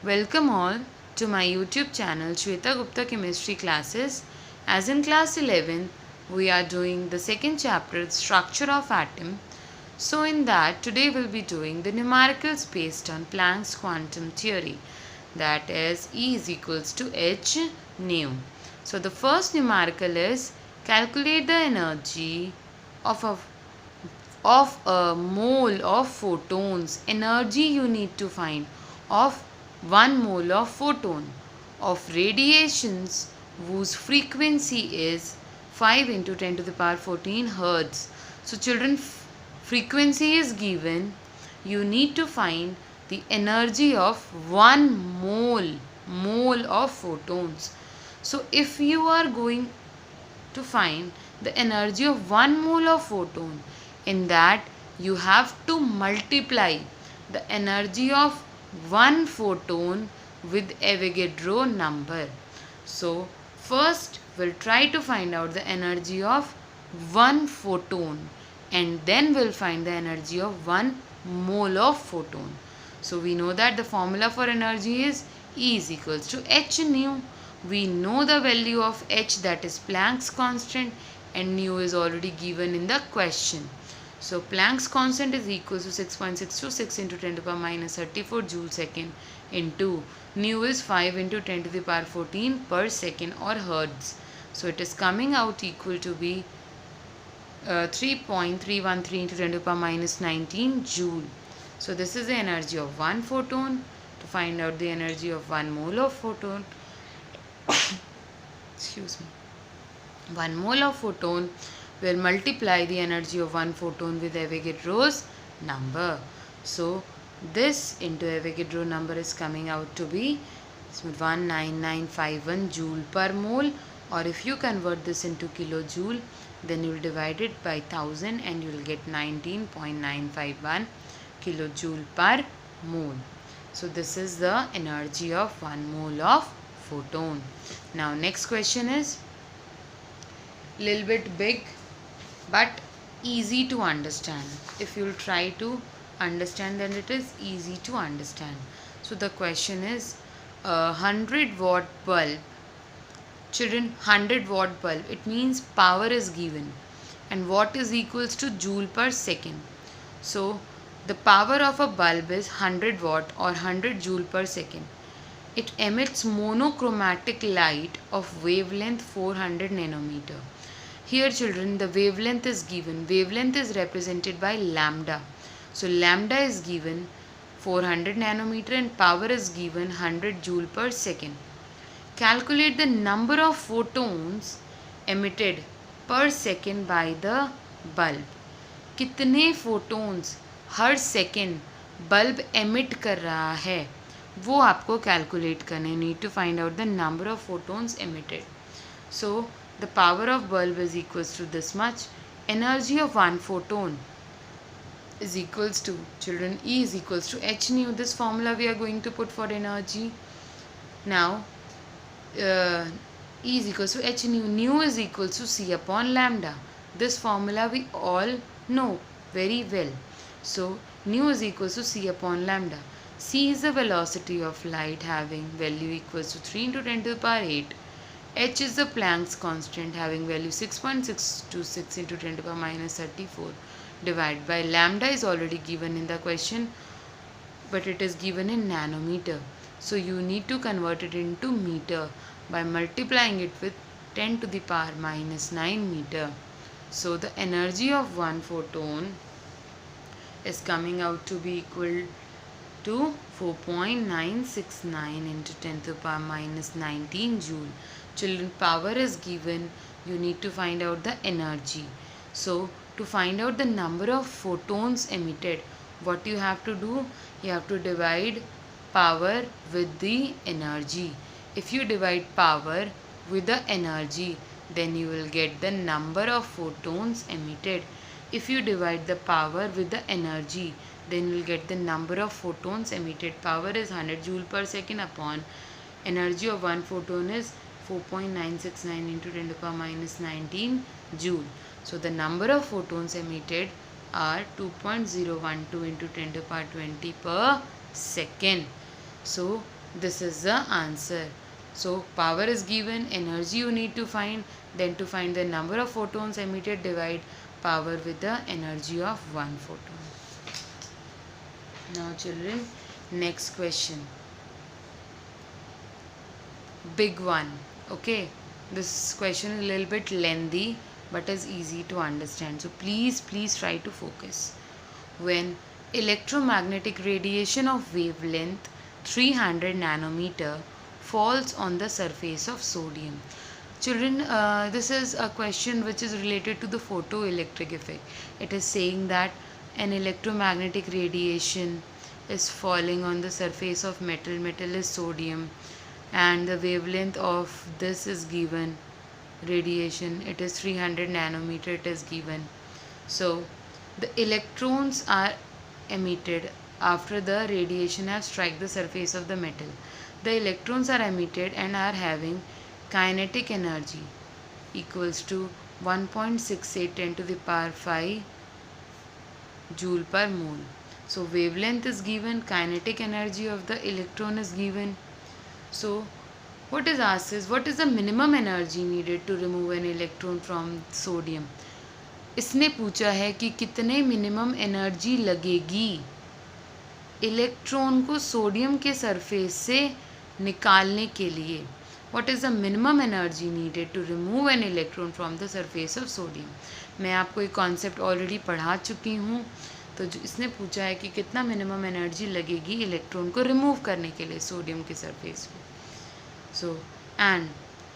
Welcome all to my YouTube channel Shweta Gupta Chemistry Classes. As in class 11, we are doing the second chapter, Structure of Atom. So in that, today we'll be doing the numericals based on Planck's quantum theory, that is E is equals to h nu. So the first numerical is calculate the energy of a mole of photons. Energy you need to find of 1 mole of photon of radiations whose frequency is 5 into 10 to the power 14 hertz. So children, frequency is given. You need to find the energy of 1 mole of photons. So if you are going to find the energy of 1 mole of photon, in that you have to multiply the energy of 1 photon with Avogadro number. So first we'll try to find out the energy of 1 photon, and then we'll find the energy of 1 mole of photon. So we know that the formula for energy is E is equals to h nu. We know the value of h, that is Planck's constant, and nu is already given in the question. So Planck's constant is equal to 6.626 into 10 to the power minus 34 joule second into nu is 5 into 10 to the power 14 per second or hertz. So it is coming out equal to be 3.313 into 10 to the power minus 19 joule. So this is the energy of 1 photon. To find out the energy of 1 mole of photon, excuse me, 1 mole of photon will multiply the energy of 1 photon with Avogadro's number. So this into Avogadro number is coming out to be 19951 joule per mole, or if you convert this into kilojoule, then you will divide it by 1000 and you will get 19.951 kilojoule per mole. So this is the energy of 1 mole of photon. Now next question is little bit big but easy to understand. If you will try to understand, then it is easy to understand. So the question is 100-watt bulb. Children, 100-watt bulb, it means power is given and watt is equals to joule per second. So the power of a bulb is 100 watt or 100 joule per second. It emits monochromatic light of wavelength 400 nanometer. Here children, the wavelength is given. Wavelength is represented by lambda. So lambda is given 400 nanometer and power is given 100 joule per second. Calculate the number of photons emitted per second by the bulb. कितने photons हर second bulb emit कर रहा है वो आपको calculate करना. Need to find out the number of photons emitted. So the power of bulb is equals to this much. Energy of 1 photon is equals to, children, E is equals to h nu. This formula we are going to put for energy. Now E is equals to h nu. Nu is equals to C upon lambda. This formula we all know very well. So nu is equals to C upon lambda. C is the velocity of light having value equals to 3 into 10 to the power 8. H is the Planck's constant having value 6.626 into 10 to the power minus 34. Divided by lambda is already given in the question, but it is given in nanometer. So you need to convert it into meter by multiplying it with 10 to the power minus 9 meter. So the energy of 1 photon is coming out to be equal to 4.969 into 10 to the power minus 19 joule. Children, power is given. You need to find out the energy. So to find out the number of photons emitted, what you have to do? You have to divide power with the energy. If you divide power with the energy, then you will get the number of photons emitted. If you divide the power with the energy, then you will get the number of photons emitted. Power is 100 joule per second upon energy of 1 photon is 4.969 into 10 to the power minus 19 joule. So the number of photons emitted are 2.012 into 10 to the power 20 per second. So This is the answer. So power is given, energy you need to find, then to find the number of photons emitted, divide power with the energy of one photon. Now children, next question. Big one. Okay, this question is a little bit lengthy but is easy to understand. So please try to focus. When electromagnetic radiation of wavelength 300 nanometer falls on the surface of sodium. Children, this is a question which is related to the photoelectric effect. It is saying that an electromagnetic radiation is falling on the surface of metal. Metal is sodium, and the wavelength of this is given. Radiation, it is 300 nanometer, it is given. So the electrons are emitted after the radiation has struck the surface of the metal. The electrons are emitted and are having kinetic energy equals to 1.68 10 to the power 5 joule per mole. So wavelength is given, kinetic energy of the electron is given. So what is asked is, what is the minimum energy needed to remove an electron from sodium? इसने पूछा है कि कितने minimum energy लगेगी electron को sodium के surface से निकालने के लिए. What is the minimum energy needed to remove an electron from the surface of sodium? मैं आपको एक कॉन्सेप्ट ऑलरेडी पढ़ा चुकी हूँ. तो जो इसने पूछा है कि कितना मिनिमम एनर्जी लगेगी इलेक्ट्रॉन को रिमूव करने के लिए सोडियम के सरफेस पे. So, and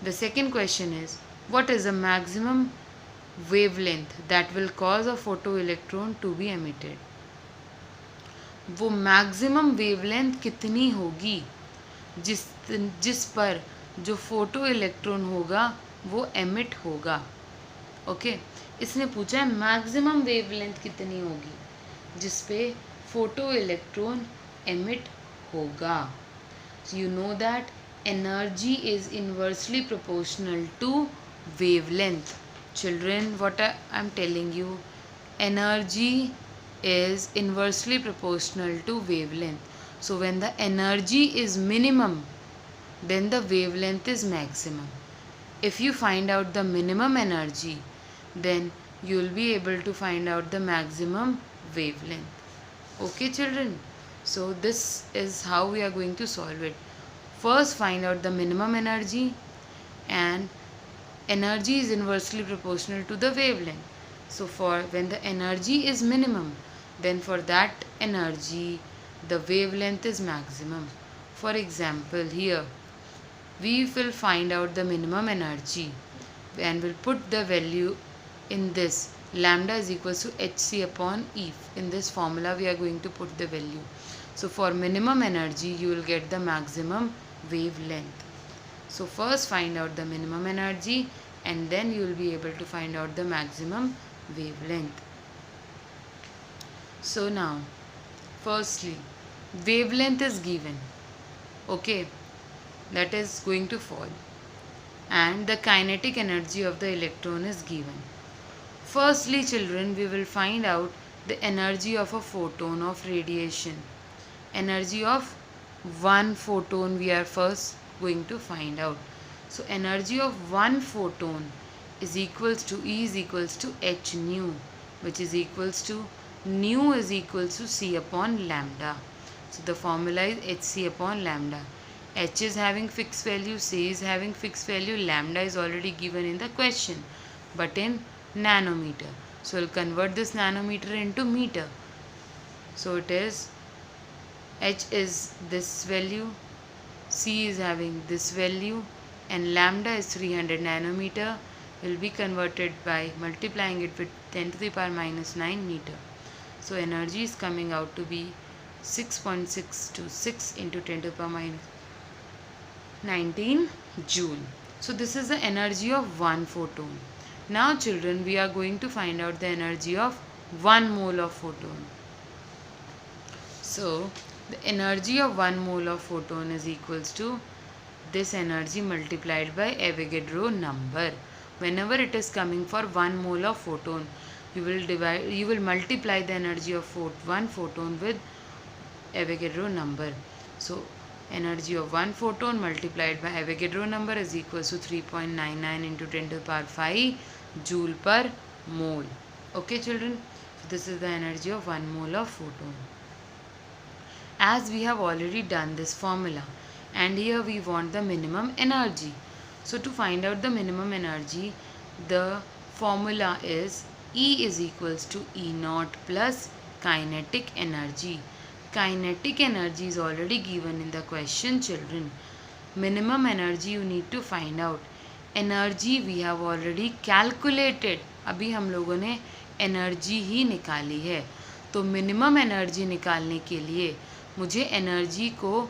the second question is, what is the maximum wavelength that will cause a photoelectron to be emitted? वो maximum wavelength कितनी होगी जिस पर जो फोटो इलेक्ट्रॉन होगा वो एमिट होगा. ओके, इसने पूछा है मैक्सिमम वेवलेंथ कितनी होगी जिस पे फोटो इलेक्ट्रॉन एमिट होगा. You know that energy is inversely proportional to wavelength. Children, what I'm telling you, energy is inversely proportional to wavelength. So when the energy is minimum, then the wavelength is maximum. If you find out the minimum energy, then you will be able to find out the maximum wavelength. Okay children, so this is how we are going to solve it. First find out the minimum energy, and energy is inversely proportional to the wavelength. So for when the energy is minimum, then for that energy the wavelength is maximum. For example, here we will find out the minimum energy and we'll put the value in this. Lambda is equals to hc upon E. In this formula we are going to put the value. So for minimum energy you will get the maximum wavelength. So first find out the minimum energy and then you will be able to find out the maximum wavelength. So now firstly wavelength is given, okay, that is going to fall, and the kinetic energy of the electron is given. Firstly children, we will find out the energy of a photon of radiation. Energy of one photon we are first going to find out. So energy of one photon is equals to E is equals to h nu, which is equals to nu is equals to c upon lambda. So the formula is hc upon lambda. H is having fixed value, c is having fixed value, lambda is already given in the question but in nanometer. So we'll convert this nanometer into meter. So it is h is this value, c is having this value, and lambda is 300 nanometer, will be converted by multiplying it with 10 to the power minus 9 meter. So energy is coming out to be 6.626 into 10 to the power minus 19 joule. So this is the energy of one photon. Now children, we are going to find out the energy of 1 mole of photon. So the energy of 1 mole of photon is equals to this energy multiplied by Avogadro number. Whenever it is coming for 1 mole of photon, you will multiply the energy of one photon with Avogadro number. So energy of one photon multiplied by Avogadro number is equals to 3.99 into 10 to the power 5 joule per mole. Okay children, so this is the energy of 1 mole of photon. As we have already done this formula, and here we want the minimum energy. So to find out the minimum energy, the formula is E is equals to E naught plus kinetic energy. Kinetic energy is already given in the question children. Minimum energy you need to find out. Energy we have already calculated. अभी हम लोगों ने energy ही निकाली है. तो minimum energy निकालने के लिए मुझे एनर्जी को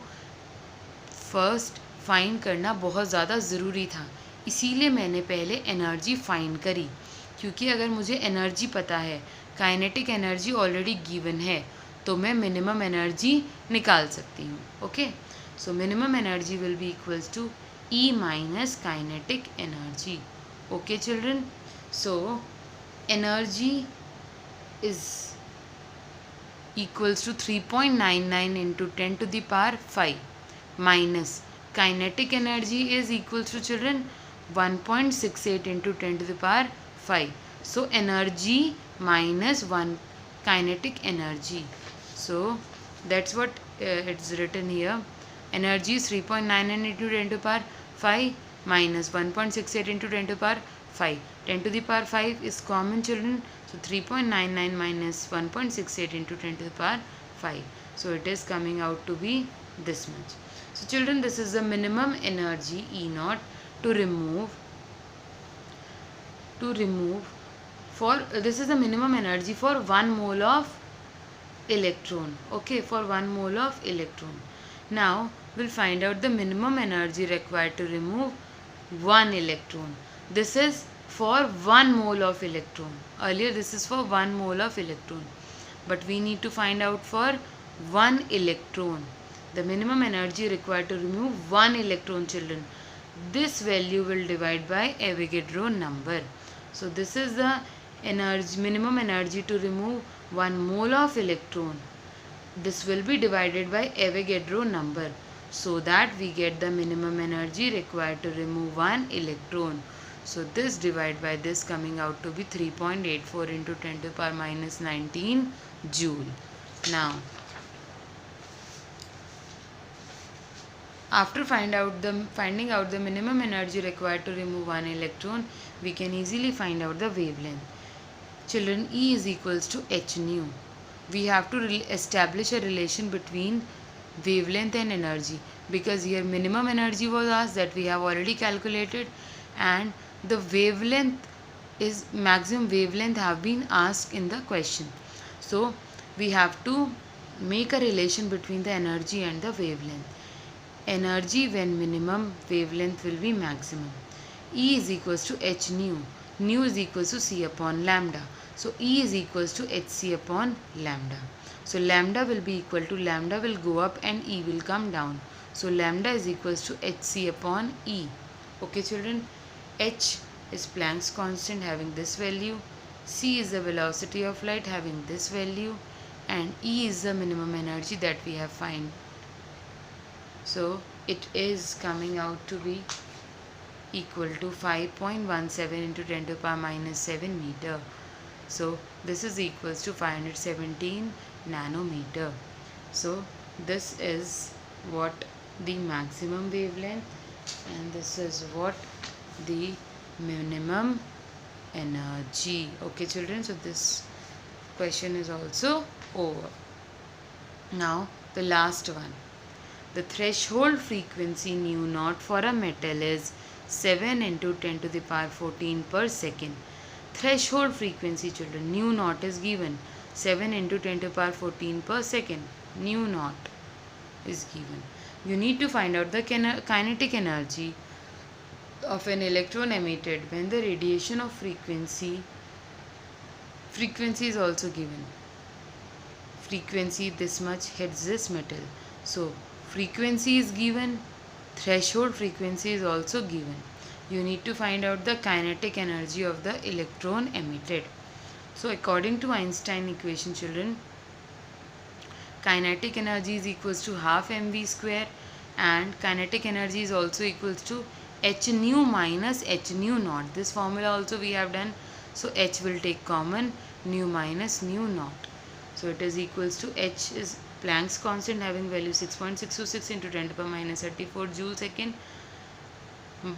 फर्स्ट फाइंड करना बहुत ज़्यादा ज़रूरी था. इसीलिए मैंने पहले एनर्जी फाइंड करी, क्योंकि अगर मुझे एनर्जी पता है, काइनेटिक एनर्जी ऑलरेडी गिवन है, तो मैं मिनिमम एनर्जी निकाल सकती हूँ. Okay, so minimum energy will be equals to E minus kinetic energy. Okay children, so energy is equals to 3.99 into 10 to the power 5 minus kinetic energy is equals to children 1.68 into 10 to the power 5. So energy minus 1 kinetic energy. So that's what it's written here. Energy is 3.99 into 10 to the power 5 minus 1.68 into 10 to the power 5. 10 to the power 5 is common children. So 3.99 minus 1.68 into 10 to the power 5. So it is coming out to be this much. So children, this is the minimum energy E naught to remove for this is the minimum energy for 1 mole of electron. Okay, for 1 mole of electron. Now we'll find out the minimum energy required to remove 1 electron. This is for 1 mole of electron. Earlier this is for 1 mole of electron, but we need to find out for 1 electron. The minimum energy required to remove 1 electron children. This value will divide by Avogadro number. So this is the energy, minimum energy to remove 1 mole of electron. This will be divided by Avogadro number, so that we get the minimum energy required to remove 1 electron. So this divided by this coming out to be 3.84 into 10 to the power minus 19 joule. Now, after finding out the minimum energy required to remove 1 electron, we can easily find out the wavelength. Children, E is equals to h nu. We have to establish a relation between wavelength and energy, because here minimum energy was asked, that we have already calculated, and the wavelength is maximum wavelength have been asked in the question. So we have to make a relation between the energy and the wavelength. Energy when minimum, wavelength will be maximum. E is equals to h nu. Nu is equals to c upon lambda. So E is equals to hc upon lambda. So lambda will be equal to, lambda will go up and E will come down. So lambda is equals to hc upon E. Okay children, h is Planck's constant having this value, c is the velocity of light having this value, and E is the minimum energy that we have find. So it is coming out to be equal to 5.17 into 10 to the power minus 7 meter. So this is equals to 517 nanometer. So this is what the maximum wavelength, and this is what the minimum energy. Okay children, so this question is also over. Now the last one. The threshold frequency nu naught for a metal is 7 into 10 to the power 14 per second. Threshold frequency children, nu naught is given 7 into 10 to the power 14 per second. Nu naught is given. You need to find out the kinetic energy of an electron emitted when the radiation of frequency is also given. Frequency this much hits this metal. So frequency is given, threshold frequency is also given. You need to find out the kinetic energy of the electron emitted. So according to Einstein equation children, kinetic energy is equals to half mv square, and kinetic energy is also equals to h nu minus h nu naught. This formula also we have done. So h will take common, nu minus nu naught. So it is equals to h is Planck's constant having value 6.626 into 10 to the power minus 34 joule second.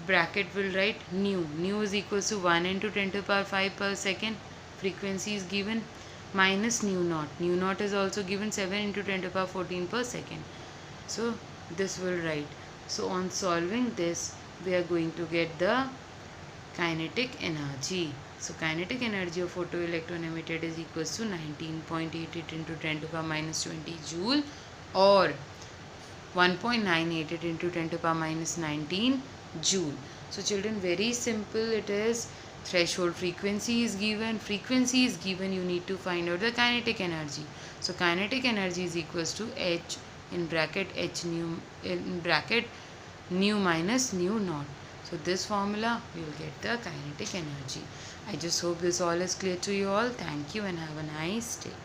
Bracket will write nu. Nu is equals to 1 into 10 to the power 5 per second. Frequency is given minus nu naught. Nu naught is also given 7 into 10 to the power 14 per second. So this will write. So on solving this, we are going to get the kinetic energy. So kinetic energy of photoelectron emitted is equals to 19.88 into 10 to the power minus 20 joule, or 1.988 into 10 to the power minus 19 joule. So children, very simple it is. Threshold frequency is given. Frequency is given. You need to find out the kinetic energy. So kinetic energy is equals to h in bracket h nu in bracket nu minus nu naught. So this formula we will get the kinetic energy. I just hope this all is clear to you all. Thank you and have a nice day.